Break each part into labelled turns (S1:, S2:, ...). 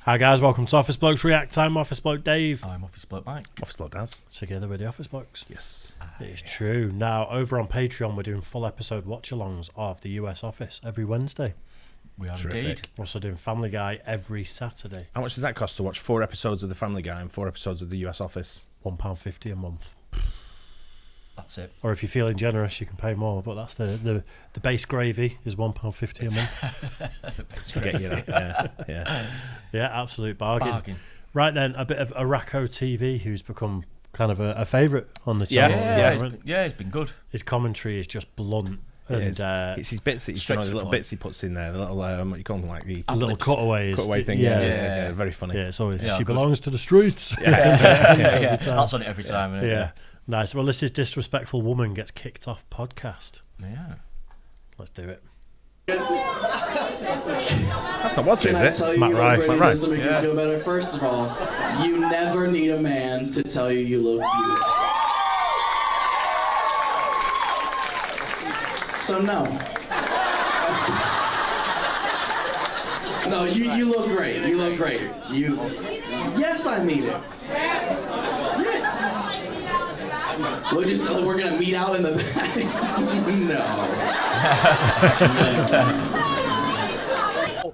S1: Hi guys, welcome to Office Blokes React. I'm Office Bloke Dave.
S2: I'm Office Bloke Mike.
S3: Office Bloke Daz.
S1: Together with the Office Blokes.
S3: Yes.
S1: It is true. Now, over on Patreon, we're doing full episode watch-alongs of the US Office every Wednesday.
S2: We are
S3: Terrific.
S2: indeed.
S1: We're also doing Family Guy every Saturday.
S3: How much does that cost to watch 4 episodes of The Family Guy and 4 episodes of the US Office?
S1: £1.50 a month.
S2: That's it.
S1: Or if you're feeling generous, you can pay more, but that's the base gravy is £1.50 a month.
S3: To get you that. Yeah.
S1: Yeah, absolute bargain. Right then, a bit of ARAKO TV, who's become kind of a favourite on the channel.
S2: It's been good.
S1: His commentary is just blunt. And
S3: it's his bits that he's the little bits he puts in there, the little what you call them, like the
S1: little cutaway
S3: thing. Yeah, very funny.
S1: Yeah, it's always she
S2: good.
S1: belongs to the streets.
S2: That's on it every time. Isn't it?
S1: Yeah, nice. Well, this is Disrespectful Woman Gets Kicked Off podcast.
S2: Yeah.
S1: Let's do it.
S3: That's not what's it, is it?
S1: Matt Rife.
S4: To make you feel better, first of all, you never need a man to tell you you look beautiful. So no. No, you look great. You look great. Yes, I mean it. Yeah. We're gonna meet out in the back.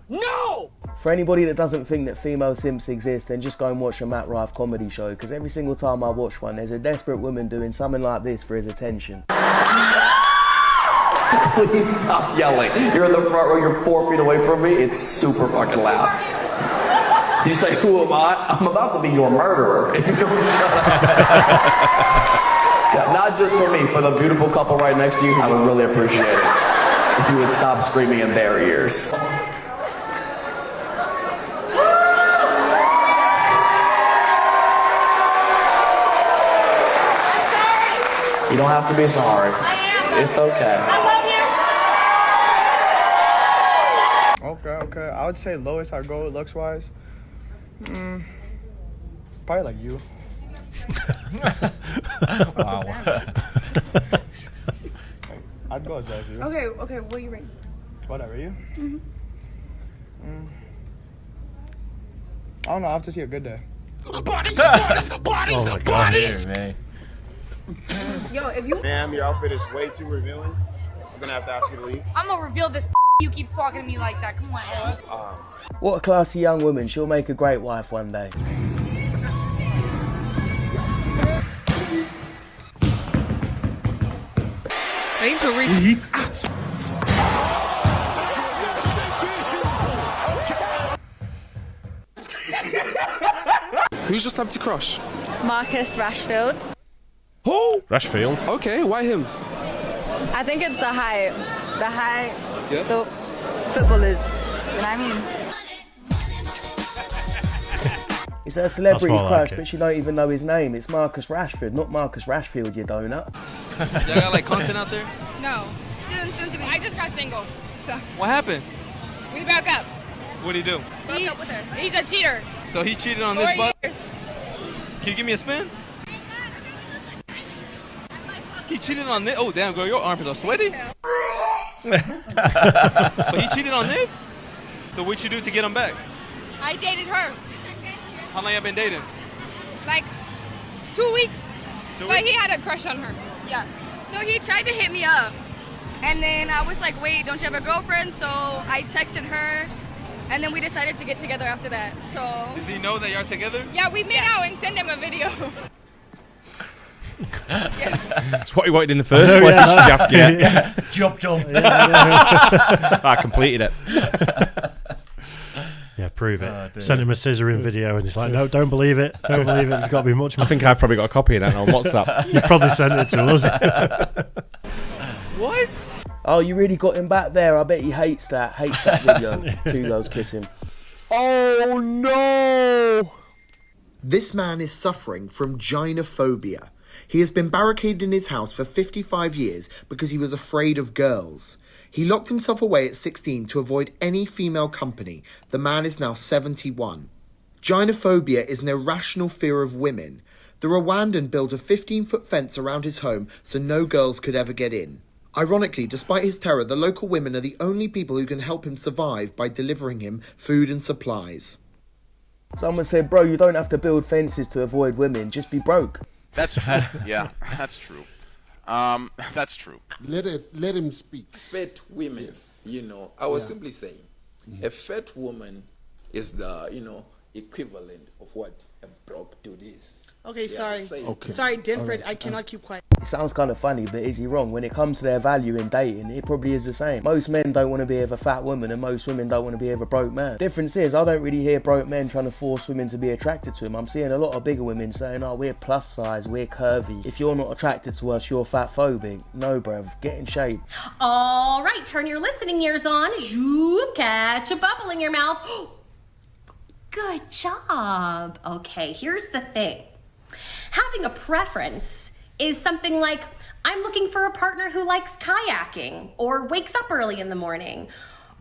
S4: No.
S5: For anybody that doesn't think that female simps exist, then just go and watch a Matt Rife comedy show, because every single time I watch one, there's a desperate woman doing something like this for his attention.
S4: Please stop yelling. You're in the front row, you're 4 feet away from me. It's super fucking loud. You say, who am I? I'm about to be your murderer. If you don't shut up. Yeah, not just for me, for the beautiful couple right next to you, I would really appreciate it if you would stop screaming in their ears. You don't have to be sorry. It's okay.
S6: Okay. I would say lowest I'd go looks-wise. Probably like you.
S2: Wow.
S6: I'd go as low as you.
S7: Okay, what you rate?
S6: Whatever, you? I don't know, I have to see a good day.
S1: Oh my god.
S2: Me.
S7: Yo, if you...
S8: Ma'am, your outfit is way too revealing. I'm gonna have to ask you to leave.
S7: I'm gonna reveal this you keep talking to me like that. Come on.
S5: What a classy young woman, she'll make a great wife one day.
S9: Who's your celebrity crush?
S10: Marcus Rashfield.
S9: Who?
S3: Rashfield.
S9: Okay, why him?
S10: I think it's the height. The footballers. You know what I mean?
S5: It's her celebrity
S1: That's more
S5: crush,
S1: like it.
S5: but she don't even know his name. It's Marcus Rashford, not Marcus Rashfield, you donut.
S9: Y'all got like content out there?
S7: No. Soon to be. I just got single. So
S9: What happened?
S7: we broke up.
S9: What'd he do?
S7: Broke up with her. He's a cheater.
S9: So he cheated on
S7: 4
S9: this butt?
S7: years.
S9: Can you give me a spin? He cheated on this? Oh damn girl, your armpits are sweaty. But he cheated on this? So what'd you do to get him back?
S7: I dated her
S9: How long y'all been dating?
S7: like 2 weeks.
S9: 2
S7: But
S9: weeks?
S7: he had a crush on her. Yeah. So he tried to hit me up. And then I was like, wait, don't you have a girlfriend? So I texted her. And then we decided to get together after that. So
S9: Does he know that y'all together?
S7: yeah, we made out and sent him a video.
S3: It's what he wanted in the first place. Yeah.
S2: Job done.
S3: I completed it.
S1: Yeah, prove it.
S2: Oh, dear.
S1: Sent him a scissoring video and he's like, no, don't believe it. Don't believe it. There's got to be much more.
S3: I think I've probably got a copy of that on WhatsApp.
S1: You probably sent it to us.
S9: What?
S5: Oh, you really got him back there. I bet he hates that video. 2 girls kissing.
S9: Oh no!
S11: This man is suffering from gynophobia. He has been barricaded in his house for 55 years because he was afraid of girls. He locked himself away at 16 to avoid any female company. The man is now 71. Gynophobia is an irrational fear of women. The Rwandan built a 15-foot fence around his home so no girls could ever get in. Ironically, despite his terror, the local women are the only people who can help him survive by delivering him food and supplies.
S5: Someone said, bro, you don't have to build fences to avoid women, just be broke.
S8: That's true. Yeah, that's true. That's true.
S12: Let him speak.
S13: Fat women, I was simply saying, a fat woman is the, equivalent of what a broke dude is.
S14: Okay, sorry.
S12: Okay.
S14: Sorry, Denford,
S12: Right.
S14: I cannot keep quiet.
S5: It sounds kind of funny, but is he wrong? When it comes to their value in dating, it probably is the same. Most men don't want to be with a fat woman, and most women don't want to be with a broke man. Difference is, I don't really hear broke men trying to force women to be attracted to him. I'm seeing a lot of bigger women saying, oh, we're plus size, we're curvy. If you're not attracted to us, you're fatphobic. No, bruv, get in shape.
S15: All right, turn your listening ears on. Zoop, catch a bubble in your mouth. Good job. Okay, here's the thing. Having a preference is something like, I'm looking for a partner who likes kayaking, or wakes up early in the morning,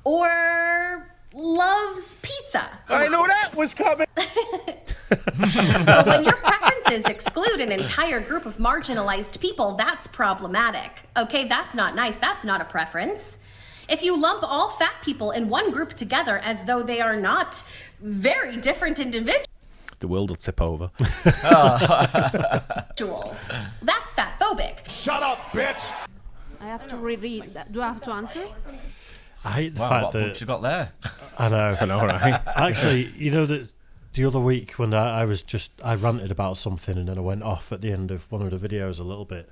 S15: or loves pizza.
S16: I know that was coming.
S15: But when your preferences exclude an entire group of marginalized people, that's problematic. Okay, that's not nice. That's not a preference. If you lump all fat people in one group together as though they are not very different individuals,
S3: The world will tip over.
S15: that's fatphobic.
S16: Shut up, bitch.
S17: I have to reread that. Do I have to answer?
S1: I hate the
S2: Wow,
S1: fact
S2: what
S1: that
S2: punch you got there?
S1: I know,
S3: right?
S1: Actually, you know that the other week when I ranted about something and then I went off at the end of one of the videos a little bit.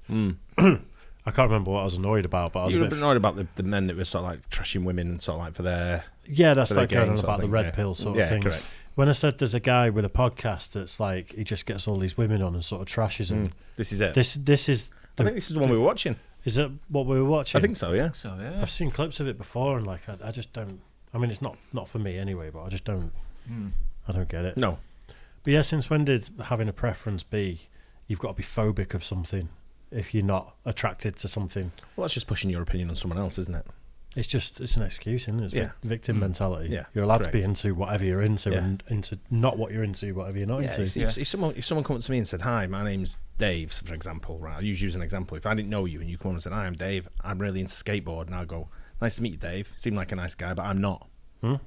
S1: I can't remember what I was annoyed about, but I was
S3: You
S1: a
S3: were
S1: bit
S3: annoyed about the men that were sort of like trashing women and sort of like for their
S1: that's
S3: for their
S1: like going
S3: gain
S1: on
S3: sort of
S1: about the
S3: thing,
S1: red
S3: yeah.
S1: pill sort of thing.
S3: Correct.
S1: When I said there's a guy with a podcast that's like he just gets all these women on and sort of trashes them.
S3: This is it.
S1: This is.
S3: I think this is the one we were watching.
S1: Is it what we were watching?
S3: I think so. Yeah.
S2: So yeah.
S1: I've seen clips of it before and like I just don't. I mean, it's not for me anyway, but I just don't. I don't get it.
S3: No.
S1: But yeah, since when did having a preference be you've got to be phobic of something if you're not attracted to something?
S3: Well, that's just pushing your opinion on someone else, isn't it?
S1: It's an excuse, isn't it? It's
S3: Yeah.
S1: victim mentality.
S3: Yeah,
S1: You're allowed to be
S3: correct.
S1: into whatever you're into
S3: Yeah.
S1: and into not what you're into, whatever you're not into.
S3: If someone come up to me and said, "Hi, my name's Dave," for example, right? I'll use you as an example. If I didn't know you and you come on and said, "Hi, I'm Dave. I'm really into skateboard," and I'll go, "Nice to meet you, Dave. Seem like a nice guy, but I'm not."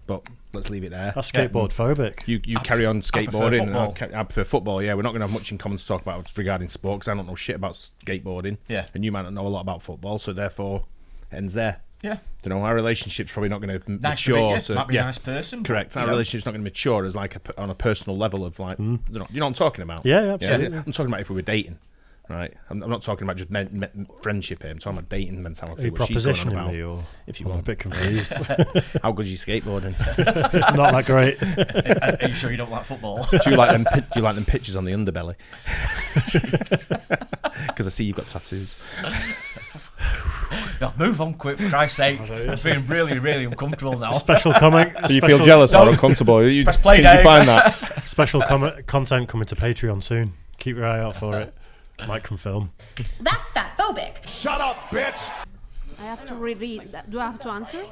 S3: But let's leave it there.
S1: That's skateboard phobic.
S3: You carry on skateboarding.
S2: football.
S3: I prefer football. Yeah, we're not going to have much in common to talk about regarding sport because I don't know shit about skateboarding.
S2: Yeah.
S3: And you might not know a lot about football, so therefore, it ends there.
S2: Yeah.
S3: You know, our relationship's probably not going to
S2: Nice
S3: mature.
S2: to meet you. Might be a nice person.
S3: Correct. Our relationship's not going to mature as like on a personal level of like, you know what I'm talking about?
S1: Yeah, absolutely.
S3: I'm talking about if we were dating. Right, I'm not talking about just friendship here. I'm talking about dating mentality.
S1: Are you
S3: what she's going on
S1: propositioning
S3: about.
S1: me, or
S3: If you
S1: I'm
S3: want,
S1: a bit confused.
S3: How good's your skateboarding?
S1: Not that great.
S2: Are you sure you don't like football?
S3: Do you like them? Do you like them pictures on the underbelly? Because I see you've got tattoos.
S2: No, move on quick, for Christ's sake. I'm feeling really, really uncomfortable now.
S1: Special comment.
S3: Do you feel jealous or uncomfortable? You,
S2: press play,
S3: did you
S2: Dave.
S3: find that?
S1: Special content coming to Patreon soon. Keep your eye out for it. Might confirm.
S15: That's fatphobic.
S16: Shut up, bitch.
S17: I have to reread that. Do I have to answer?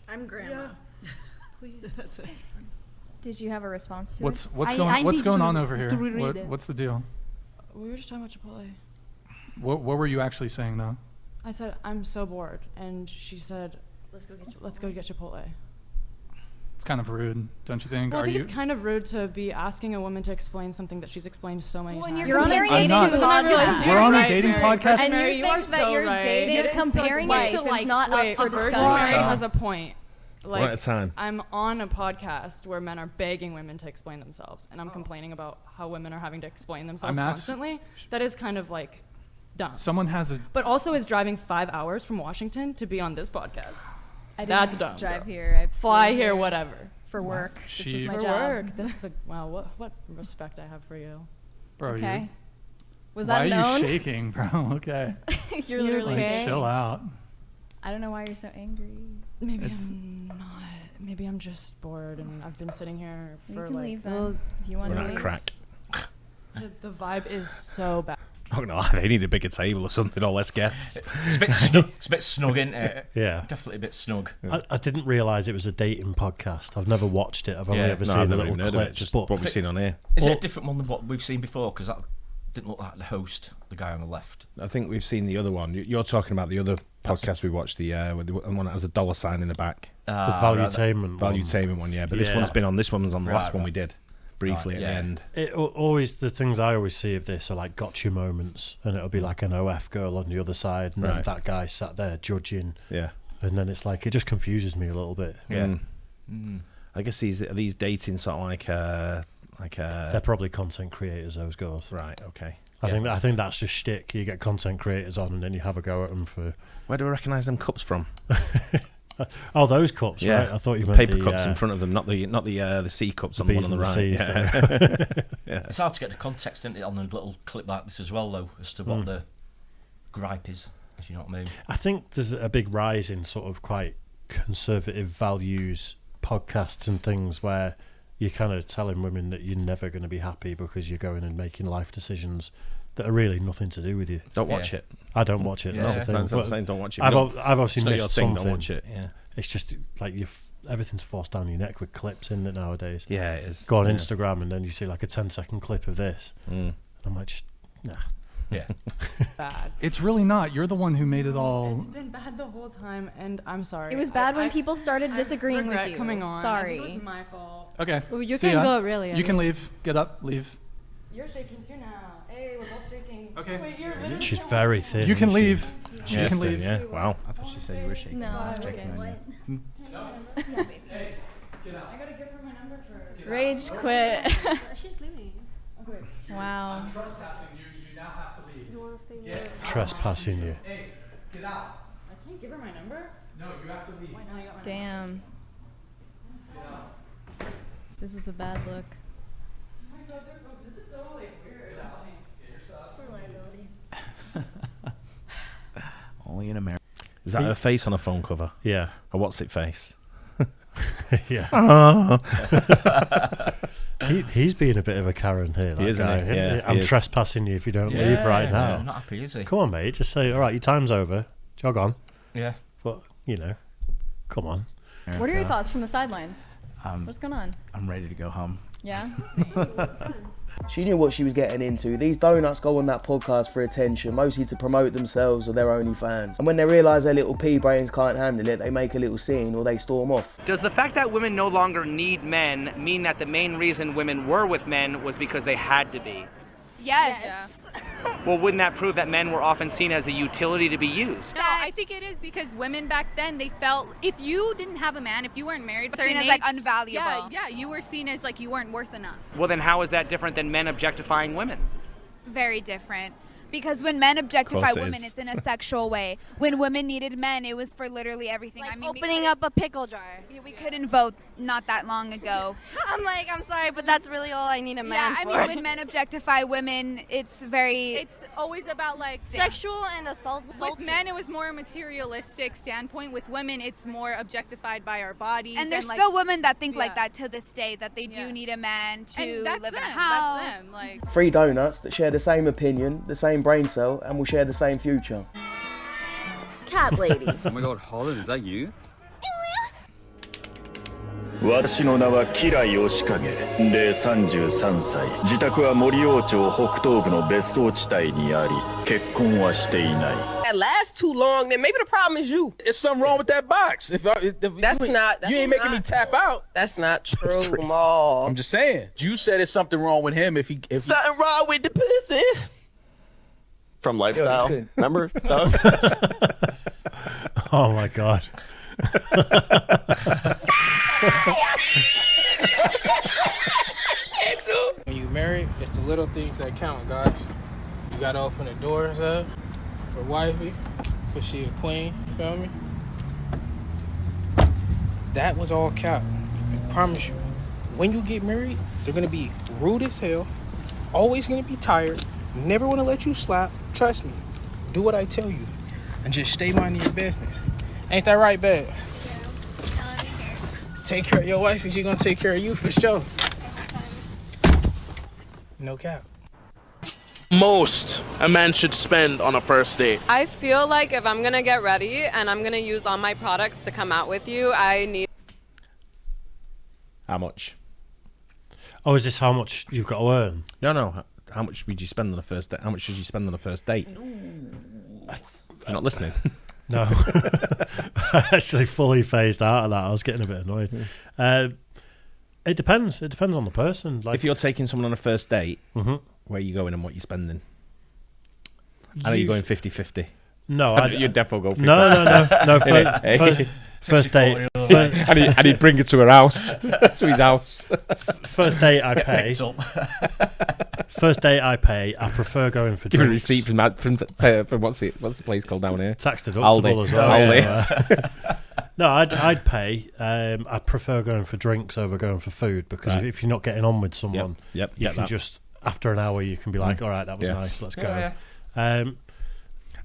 S7: I'm grandma.
S18: Please.
S7: That's it. Did you have a response to
S18: What's
S7: it?
S18: what's going on over here?
S17: to reread it.
S18: What's the deal?
S19: We were just talking about Chipotle.
S18: What were you actually saying though?
S19: I said I'm so bored, and she said, "Let's go get Chipotle."
S18: It's kind of rude, don't you think?
S19: Well, I
S18: Are
S19: think
S18: you?
S19: it's kind of rude to be asking a woman to explain something that she's explained so many times.
S7: You're comparing it to
S18: not. We're on a dating podcast.
S7: And
S19: Mary,
S7: you
S19: are
S7: think that
S19: so
S7: you're
S19: right.
S7: dating,
S19: It is
S7: comparing
S19: so
S7: it to
S19: right.
S7: like not up for
S19: Virgin
S7: discussion.
S19: Mary has a point. Like,
S3: One at a time.
S19: I'm on a podcast where men are begging women to explain themselves, and I'm complaining about how women are having to explain themselves constantly. That is kind of like dumb.
S18: Someone has a.
S19: But also is driving 5 hours from Washington to be on this podcast.
S7: I didn't
S19: That's dumb.
S7: drive
S19: girl.
S7: here. I
S19: fly
S7: flew
S19: here, whatever.
S7: For work. This
S18: She-
S7: is my
S19: For
S7: job.
S19: work. This is a wow. What respect I have for you.
S18: Bro,
S7: Okay. Was
S18: why
S7: that
S18: are
S7: known?
S18: you shaking, bro? Okay.
S7: You're literally
S18: like, chill out.
S7: I don't know why you're so angry.
S19: Maybe
S18: It's-
S19: I'm not. Maybe I'm just bored, and I've been sitting here
S7: You
S19: for
S7: can
S19: like.
S7: leave then. If you want
S3: We're
S7: to
S3: not
S7: leave.
S3: crack.
S19: The vibe is so bad.
S3: Oh no, they need a bigger table or something, or less guests.
S2: It's a bit snug. It's a bit snug, isn't it?
S1: Yeah.
S2: Definitely a bit snug.
S1: I didn't realise it was a dating podcast. I've never watched it. I've only ever seen
S3: I've
S1: the
S3: never
S1: little
S3: even heard of it,
S1: clips.
S3: just
S1: But
S3: what we've seen on here.
S2: Is it a different one than what we've seen before? Because that didn't look like the host, the guy on the left.
S3: I think we've seen the other one. You're talking about the other podcast we watched, the one that has a dollar sign in the back.
S1: The Valuetainment one.
S3: Valuetainment one, yeah. But this one's been on. This one was on the last one we did briefly at the end.
S1: Always the things I always see of this are like gotcha moments, and it'll be like an OF girl on the other side, and then that guy sat there judging.
S3: Yeah.
S1: And then it's like it just confuses me a little bit.
S3: Yeah. I guess these dating sort of like
S1: they're probably content creators, those girls.
S3: Right. Okay.
S1: I think that's just shtick. You get content creators on, and then you have a go at them for.
S3: Where do I recognise them cups from?
S1: Oh, those cups, right? I thought you meant
S3: paper cups in front of them, not the C cups on the one on the right.
S2: Yeah. It's hard to get the context, isn't it, on a little clip like this as well, though, as to what the gripe is, if you know what I mean.
S1: I think there's a big rise in sort of quite conservative values podcasts and things where you're kind of telling women that you're never going to be happy because you're going and making life decisions that are really nothing to do with you.
S3: Don't watch it.
S1: I don't watch it. That's the thing.
S3: That's what I'm saying. Don't watch it.
S1: I've obviously
S3: it's not
S1: missed
S3: your thing,
S1: something.
S3: Don't watch it. Yeah.
S1: It's just like everything's forced down your neck with clips, isn't it, nowadays?
S3: Yeah, it is.
S1: Go on Instagram and then you see like a 10-second clip of this. And I'm like, just nah.
S2: Yeah.
S19: Bad.
S18: It's really not. You're the one who made it all.
S19: It's been bad the whole time, and I'm sorry.
S7: It was bad when people started disagreeing with you.
S19: Coming on.
S7: Sorry.
S19: It was my fault.
S18: Okay.
S17: Well, you
S18: See
S17: can
S18: ya.
S17: go, really.
S18: You can leave. Get up. Leave.
S19: You're shaking too now. Hey, we're both shaking.
S18: Okay.
S19: Wait, you're literally
S1: She's very thin.
S18: You can
S1: isn't she?
S18: leave. You can leave.
S3: Yeah. Wow.
S14: I thought she said you were shaking.
S7: No,
S14: I was
S7: okay.
S14: checking on you.
S19: Hey, get out. I gotta give her my number first.
S7: Rage quit.
S17: She's leaving.
S19: Okay.
S7: Wow.
S18: I'm trespassing you. You now have to leave.
S17: You want to stay
S1: Trespassing you.
S18: Hey, get out.
S19: I can't give her my number?
S18: No, you have to leave.
S19: Why now you got my
S7: Damn.
S18: Get out.
S7: This is a bad look.
S19: Oh my god, this is so like weird.
S18: Get your stuff.
S14: Only in America.
S3: Is that her face on a phone cover?
S1: Yeah.
S3: Or what's it face?
S1: Yeah. He's being a bit of a Karen here. That
S3: Isn't
S1: guy.
S3: he? Yeah,
S1: I'm
S3: he is.
S1: trespassing you if you don't leave right now.
S2: Not happy, is he?
S1: Come on, mate. Just say, all right, your time's over. Jog on.
S2: Yeah.
S1: But, come on.
S7: What are your thoughts from the sidelines? What's going on?
S14: I'm ready to go home.
S7: Yeah?
S5: She knew what she was getting into. These donuts go on that podcast for attention, mostly to promote themselves or their OnlyFans. And when they realise their little pea brains can't handle it, they make a little scene or they storm off.
S20: Does the fact that women no longer need men mean that the main reason women were with men was because they had to be?
S7: Yes.
S20: Well, wouldn't that prove that men were often seen as a utility to be used?
S21: No, I think it is because women back then, they felt if you didn't have a man, if you weren't married,
S7: Seen as, like, unvaluable.
S21: Yeah, you were seen as like you weren't worth enough.
S20: Well, then how is that different than men objectifying women?
S7: Very different. Because when men objectify
S3: Course it
S7: women,
S3: is.
S7: it's in a sexual way. When women needed men, it was for literally everything.
S22: Like
S7: I mean,
S22: opening up a pickle jar.
S7: we couldn't vote not that long ago.
S22: I'm sorry, but that's really all I need a man
S7: Yeah, I
S22: for.
S7: mean, when men objectify women, it's very...
S21: It's always about like
S22: Sexual and assault.
S21: With men, it was more a materialistic standpoint. With women, it's more objectified by our bodies.
S7: And there's
S21: like,
S7: still women that think like
S21: Yeah.
S7: that to this day, that they do need a man to
S21: and that's
S7: live in a
S21: them,
S7: house.
S21: That's them. Like,
S5: 3 donuts that share the same opinion, the same brain cell, and will share the same future.
S22: Cat lady.
S23: Oh my god, Holland, is that you?
S24: 私の名は吉良義景で33歳自宅は森王町北東部の別荘地帯にあり結婚はしていない
S25: That lasts too long, then maybe the problem is you.
S26: There's something wrong with that box. If
S25: That's not.
S26: you ain't making me tap out.
S25: That's not true, Maul.
S26: I'm just saying. You said there's something wrong with him if
S25: Something wrong with the pussy.
S8: From Lifestyle. Remember? Doug?
S1: Oh, my God.
S25: When you married, it's the little things that count, guys. You gotta open the doors up for wifey, cause she a queen, you feel me? That was all cap. I promise you. When you get married, they're gonna be rude as hell, always gonna be tired, never wanna let you slap. Trust me. Do what I tell you. And just stay minding your business. Ain't that right, babe? Take care of your wife and she gonna take care of you for sure. No cap.
S27: Most a man should spend on a first date.
S28: I feel like if I'm gonna get ready and I'm gonna use all my products to come out with you, I need.
S3: How much?
S1: Oh, is this how much you've got to earn?
S3: No. How much would you spend on a first date? How much should you spend on a first date? You're not listening.
S1: No. I actually fully phased out of that. I was getting a bit annoyed. It depends. It depends on the person. Like,
S3: if you're taking someone on a first date, where are you going and what you're spending? I know you're going 50-50.
S1: No,
S3: you'd definitely go 50.
S1: No. First date.
S3: And he'd bring it to her house, to his house.
S1: First date, I pay. First date, I pay. I prefer going for
S3: Give
S1: drinks.
S3: a receipt from what's the place called down here?
S1: Tax deductible as well.
S3: Aldi.
S1: No, I'd pay. I prefer going for drinks over going for food because if you're not getting on with someone, you can just after an hour you can be like, all right, that was nice, let's go.
S3: I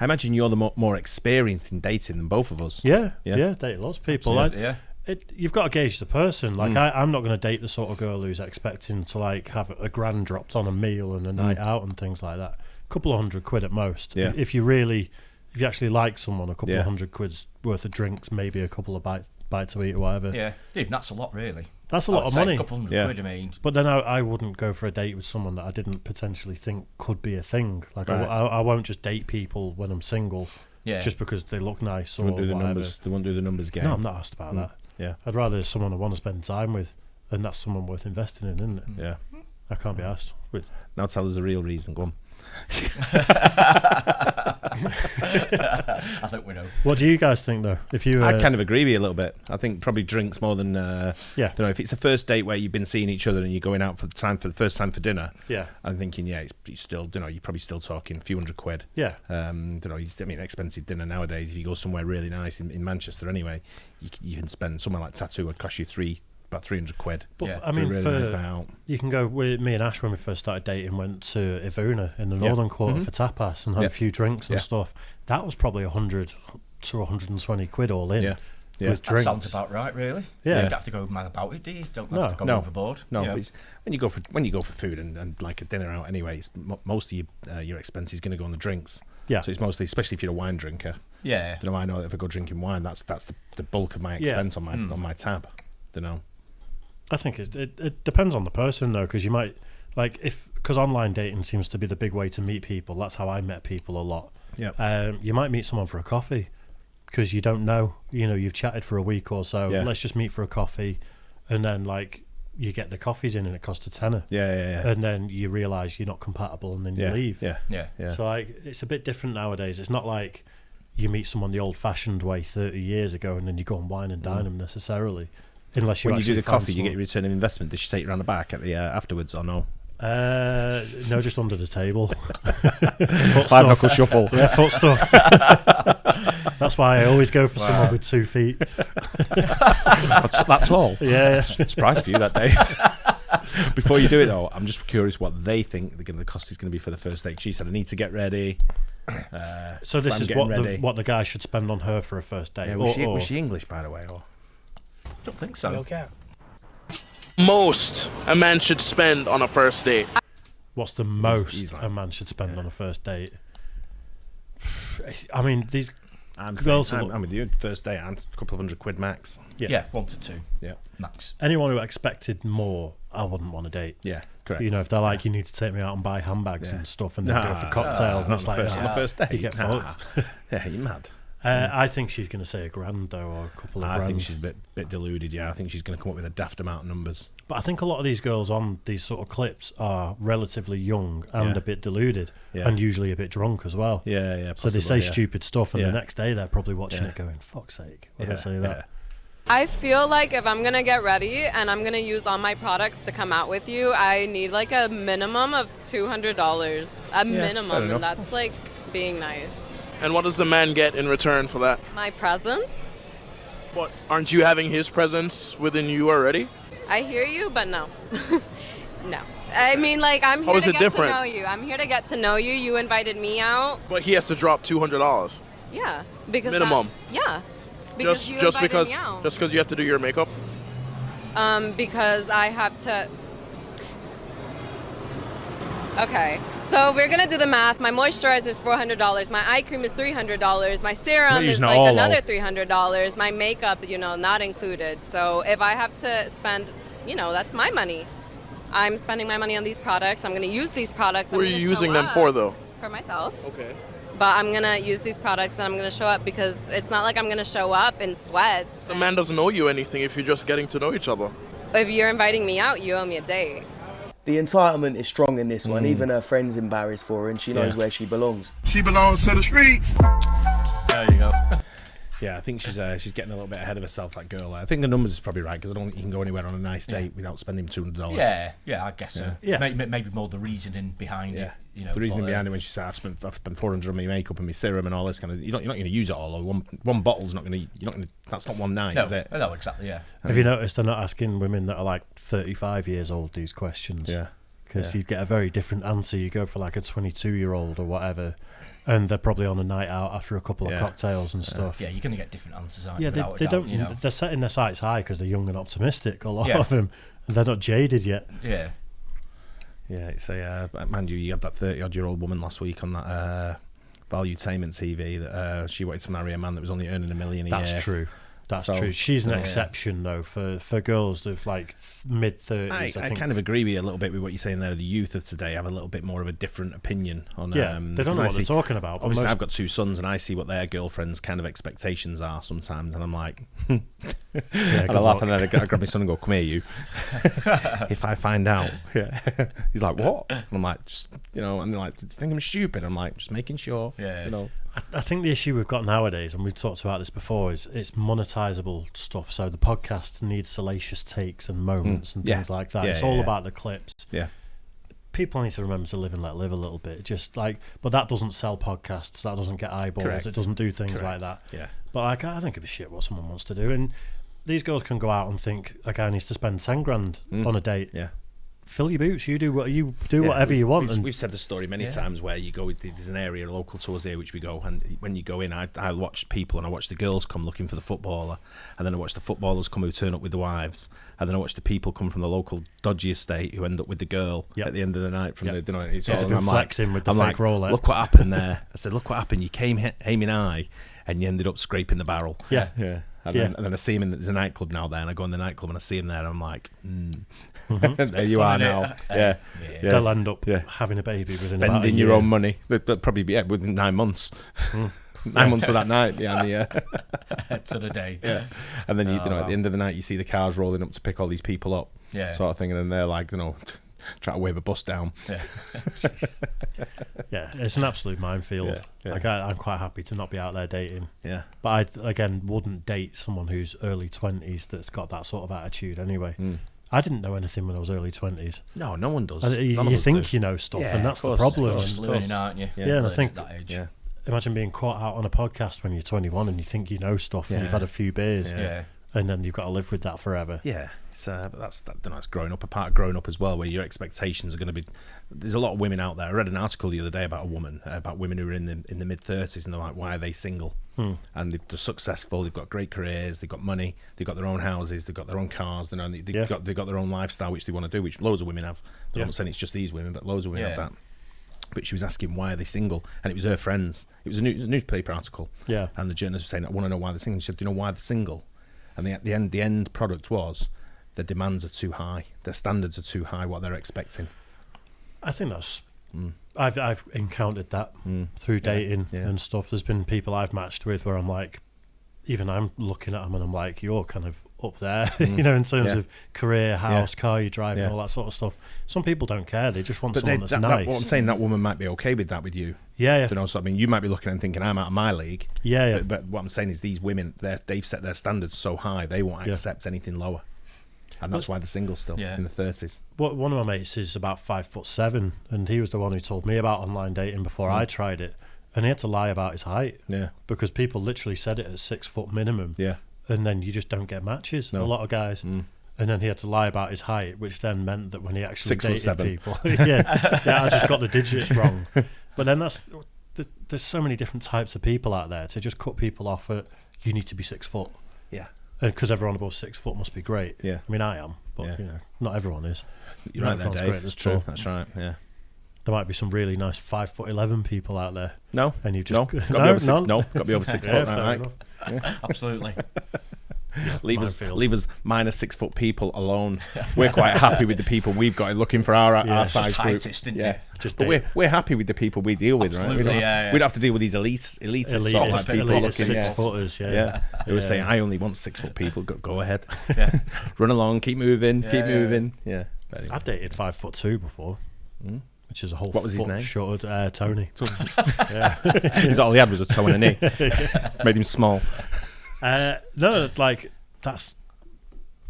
S3: imagine you're the more experienced in dating than both of us.
S1: Yeah, date lots of people. You've got to gauge the person. Like I'm not going to date the sort of girl who's expecting to like have a grand dropped on a meal and a night out and things like that. A couple of £100 at most.
S3: Yeah.
S1: If you actually like someone, a couple of £100 worth of drinks, maybe a couple of bite to eat or whatever.
S2: Yeah, dude, that's a lot, really.
S1: That's a lot of money.
S2: A couple £100, I mean.
S1: But then I wouldn't go for a date with someone that I didn't potentially think could be a thing. Like I won't just date people when I'm single, just because they look nice or whatever.
S3: They won't do the numbers game.
S1: No, I'm not asked about that.
S3: Yeah,
S1: I'd rather someone I want to spend time with, and that's someone worth investing in, isn't it?
S3: Yeah,
S1: I can't be asked with.
S3: Now tell us the real reason. Go on.
S2: I think we know.
S1: What do you guys think, though? If you,
S3: I kind of agree with you a little bit. I think probably drinks more than. Don't know if it's a first date where you've been seeing each other and you're going out for the first time for dinner.
S1: Yeah,
S3: I'm thinking, it's still, you're probably still talking a few £100.
S1: Yeah.
S3: I mean, expensive dinner nowadays. If you go somewhere really nice in Manchester, anyway, you can spend somewhere like Tattoo would cost you about £300.
S1: But I mean,
S3: really nice night out.
S1: You can go with me and Ash when we first started dating. Went to Ivuna in the Northern Quarter for tapas and had a few drinks and stuff. That was probably 100 to 120 quid all in.
S3: Yeah.
S1: With
S2: That
S1: drinks.
S2: sounds about right, really.
S1: Yeah.
S2: You don't have to go mad about it, do you? Don't have to go overboard.
S3: No, but when you go for food and like a dinner out anyway, it's most of your expense is going to go on the drinks.
S1: Yeah.
S3: So it's mostly, especially if you're a wine drinker.
S2: Yeah.
S3: I know that if I go drinking wine, that's the bulk of my expense on my tab.
S1: I think it depends on the person though, because you might because online dating seems to be the big way to meet people. That's how I met people a lot.
S3: Yeah.
S1: You might meet someone for a coffee because you don't know. You've chatted for a week or so.
S3: Yeah.
S1: Let's just meet for a coffee, and then you get the coffees in and it costs £10.
S3: Yeah.
S1: And then you realise you're not compatible, and then you leave.
S3: Yeah.
S1: So it's a bit different nowadays. It's not like you meet someone the old-fashioned way 30 years ago, and then you go and wine and dine them necessarily. Unless
S3: when you do the coffee, you get your return of investment. Does she take you around the back at the afterwards or no?
S1: No, just under the table.
S3: Five knuckle shuffle.
S1: Yeah, foot stuff. That's why I always go for someone with 2 feet.
S3: That's all.
S1: Yeah.
S3: Surprise for you that day. Before you do it though, I'm just curious what they think the cost is going to be for the first date. She said, "I need to get ready."
S1: So this is what the guy should spend on her for a first date.
S3: Yeah, was she English, by the way? Or
S2: don't think so.
S25: Okay.
S27: Most a man should spend on a first date.
S1: What's the most a man should spend on a first date? I mean, these girls.
S3: I'm with you. First date, a couple of £100 max.
S2: Yeah, 1 to 2.
S3: Yeah,
S2: max.
S1: Anyone who expected more, I wouldn't want to date.
S3: Yeah, correct.
S1: If they're like, you need to take me out and buy handbags and stuff, and then go for cocktails, and it's like
S3: on the first date,
S1: you get fucked.
S3: Yeah, you're mad.
S1: I think she's going to say £1,000 though, or a couple of grand.
S3: I think she's a bit deluded. Yeah, I think she's going to come up with a daft amount of numbers.
S1: But I think a lot of these girls on these sort of clips are relatively young and a bit deluded, and usually a bit drunk as well.
S3: Yeah.
S1: So they say stupid stuff, and the next day they're probably watching it going, "Fuck's sake, why did I say that?"
S28: I feel like if I'm gonna get ready and I'm gonna use all my products to come out with you, I need like a minimum of $200. A minimum, and that's like being nice.
S27: And what does the man get in return for that?
S28: My presence.
S27: What, aren't you having his presence within you already?
S28: I hear you, but no. No. I mean, like, I'm here to get to know you. I'm here to get to know you. You invited me out.
S27: But he has to drop $200.
S28: Yeah. Because
S27: minimum.
S28: Yeah. Because
S27: just because you have to do your makeup?
S28: Because I have to. Okay, so we're gonna do the math. My moisturizer is $400. My eye cream is $300. My serum is like another $300. My makeup, not included. So if I have to spend, that's my money. I'm spending my money on these products. I'm gonna use these products.
S27: What are you using them for, though?
S28: For myself.
S27: Okay.
S28: but I'm going to use these products and I'm going to show up because it's not like I'm going to show up in sweats.
S27: The man doesn't owe you anything if you're just getting to know each other.
S28: If you're inviting me out, you owe me a date.
S5: The entitlement is strong in this one. Even her friend's embarrassed for her and she knows where she belongs.
S16: She belongs to the streets.
S2: There you go.
S3: Yeah, I think she's getting a little bit ahead of herself, that girl. I think the numbers is probably right because I don't think you can go anywhere on a nice date without spending $200.
S2: Yeah, I guess so.
S3: Yeah.
S2: Maybe more the reasoning behind it. You know,
S3: the reasoning behind it when she said I've spent $400 on my makeup and my serum and all this kind of. You're not going to use it all. Or one bottle's not going to. That's not one night, is it?
S2: No, exactly. Yeah.
S1: Have you noticed they're not asking women that are like 35 years old these questions?
S3: Yeah.
S1: Because you get a very different answer. You go for like a 22-year-old or whatever, and they're probably on a night out after a couple of cocktails and stuff.
S2: Yeah, you're going to get different answers, aren't
S1: you?
S2: Yeah,
S1: they don't.
S2: You know?
S1: They're setting their sights high because they're young and optimistic. A lot of them, and they're not jaded yet.
S2: Yeah.
S3: Yeah, it's mind you had that 30-odd-year-old woman last week on that Valuetainment TV that she wanted to marry a man that was only earning $1 million a year.
S1: That's true. That's true. She's an exception, though, for girls of like mid-30s.
S3: I kind of agree with you a little bit with what you're saying there. The youth of today have a little bit more of a different opinion on.
S1: They don't know what they're talking about.
S3: Obviously, I've got 2 sons, and I see what their girlfriends' kind of expectations are sometimes, and I'm like, and I laugh, and then I grab my son and go, "Come here, you." If I find out, he's like, "What?" And I'm like, "Just and they're like, "Do you think I'm stupid?" I'm like, "Just making sure."
S1: I think the issue we've got nowadays, and we've talked about this before, is it's monetizable stuff. So the podcast needs salacious takes and moments and things like that. It's all about the clips.
S3: Yeah.
S1: People need to remember to live and let live a little bit. Just like, but that doesn't sell podcasts. That doesn't get eyeballs.
S3: Correct.
S1: It doesn't do things like that.
S3: Yeah.
S1: But like, I don't give a shit what someone wants to do. And these girls can go out and think a guy needs to spend 10 grand on a date.
S3: Yeah.
S1: Fill your boots. You do whatever you want.
S3: We've said the story many times where you go. There's an area local to us here which we go, and when you go in, I watch people, and I watch the girls come looking for the footballer, and then I watch the footballers come who turn up with the wives, and then I watch the people come from the local dodgy estate who end up with the girl at the end of the night from the night.
S1: I'm flexing with the fake Rolex.
S3: Look what happened there. I said, look what happened. You came aiming high, and you ended up scraping the barrel.
S1: Yeah.
S3: And then I see him there's a nightclub now there, and I go in the nightclub and I see him there, and I'm like, there you are now.
S1: They'll end up having a baby within
S3: spending
S1: about a year.
S3: your own money. But probably within 9 months. 9 months of that night behind the
S2: to the day.
S3: Yeah. And then at the end of the night you see the cars rolling up to pick all these people up.
S2: Yeah.
S3: Sort of thing, and then they're like, trying to wave a bus down.
S1: Yeah, it's an absolute minefield.
S3: Yeah.
S1: Like I'm quite happy to not be out there dating.
S3: Yeah.
S1: But I again wouldn't date someone who's early 20s that's got that sort of attitude anyway. I didn't know anything when I was early 20s.
S3: No one does.
S1: You think you know stuff, and that's the problem.
S2: Learning, aren't you?
S1: Yeah, and I think
S2: at that age.
S1: Yeah. Imagine being caught out on a podcast when you're 21 and you think you know stuff and you've had a few beers.
S2: Yeah.
S1: And then you've got to live with that forever.
S3: Yeah, but that's growing up. A part of growing up as well, where your expectations are going to be. There's a lot of women out there. I read an article the other day about women who are in the mid-30s, and they're like, why are they single? And they're successful. They've got great careers. They've got money. They've got their own houses. They've got their own cars. They've got their own lifestyle, which they want to do, which loads of women have. I'm not saying it's just these women, but loads of women have that. But she was asking why are they single, and it was her friends. It was a newspaper article.
S1: Yeah.
S3: And the journalist was saying, I want to know why they're single. She said, do you know why they're single? And the end product was their demands are too high, their standards are too high, what they're expecting.
S1: I think that's I've encountered that through dating and stuff. There's been people I've matched with where I'm like, even I'm looking at them and I'm like, you're kind of up there, in terms of career, house, car you drive, and all that sort of stuff. Some people don't care; they just want someone that's nice.
S3: What I'm saying, that woman might be okay with that with you.
S1: Yeah.
S3: So I mean, you might be looking and thinking, I'm out of my league.
S1: Yeah.
S3: But what I'm saying is, these women, they've set their standards so high, they won't accept anything lower, and that's why they're single still in the 30s.
S1: One of my mates is about 5'7", and he was the one who told me about online dating before I tried it, and he had to lie about his height.
S3: Yeah.
S1: Because people literally said it at 6 foot minimum.
S3: Yeah.
S1: And then you just don't get matches.
S3: No.
S1: A lot of guys. And then he had to lie about his height, which then meant that when he actually
S3: 6'7"
S1: dated people, I just got the digits wrong. But then there's so many different types of people out there. To just cut people off at you need to be 6 foot.
S3: Yeah.
S1: Because everyone above 6 foot must be great.
S3: Yeah.
S1: I mean, I am, but not everyone is.
S3: You're right there, Dave.
S1: Great.
S3: That's true. That's right. Yeah.
S1: There might be some really nice 5'11" people out there.
S3: No.
S1: And you just
S3: got to be over 6 foot. Right?
S2: Absolutely.
S3: leave us minus 6 foot people alone. We're quite happy with the people we've got looking for our size group. But we're happy with the people we deal with, right? We don't have to deal with these elite people looking
S1: 6 footers.
S3: They were saying, I only want 6 foot people. Go ahead. Run along, keep moving. Yeah.
S1: I've dated 5'2" before. Which is a whole.
S3: What was his name?
S1: Shorter, Tony.
S3: All he had was a toe and a knee. Made him small.
S1: No, like that's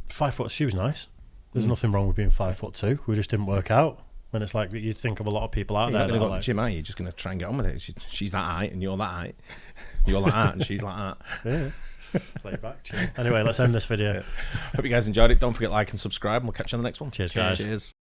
S1: 5 foot. She was nice. There's nothing wrong with being 5'2". We just didn't work out. When it's like you think of a lot of people out there.
S3: You're going to go to the gym, are you? You're just going to try and get on with it. She's that height and you're that height. You're like that and she's like that.
S1: Yeah. Play back. Chill. Anyway, let's end this video.
S3: Hope you guys enjoyed it. Don't forget to like and subscribe, and we'll catch you on the next one.
S1: Cheers, guys.
S3: Cheers.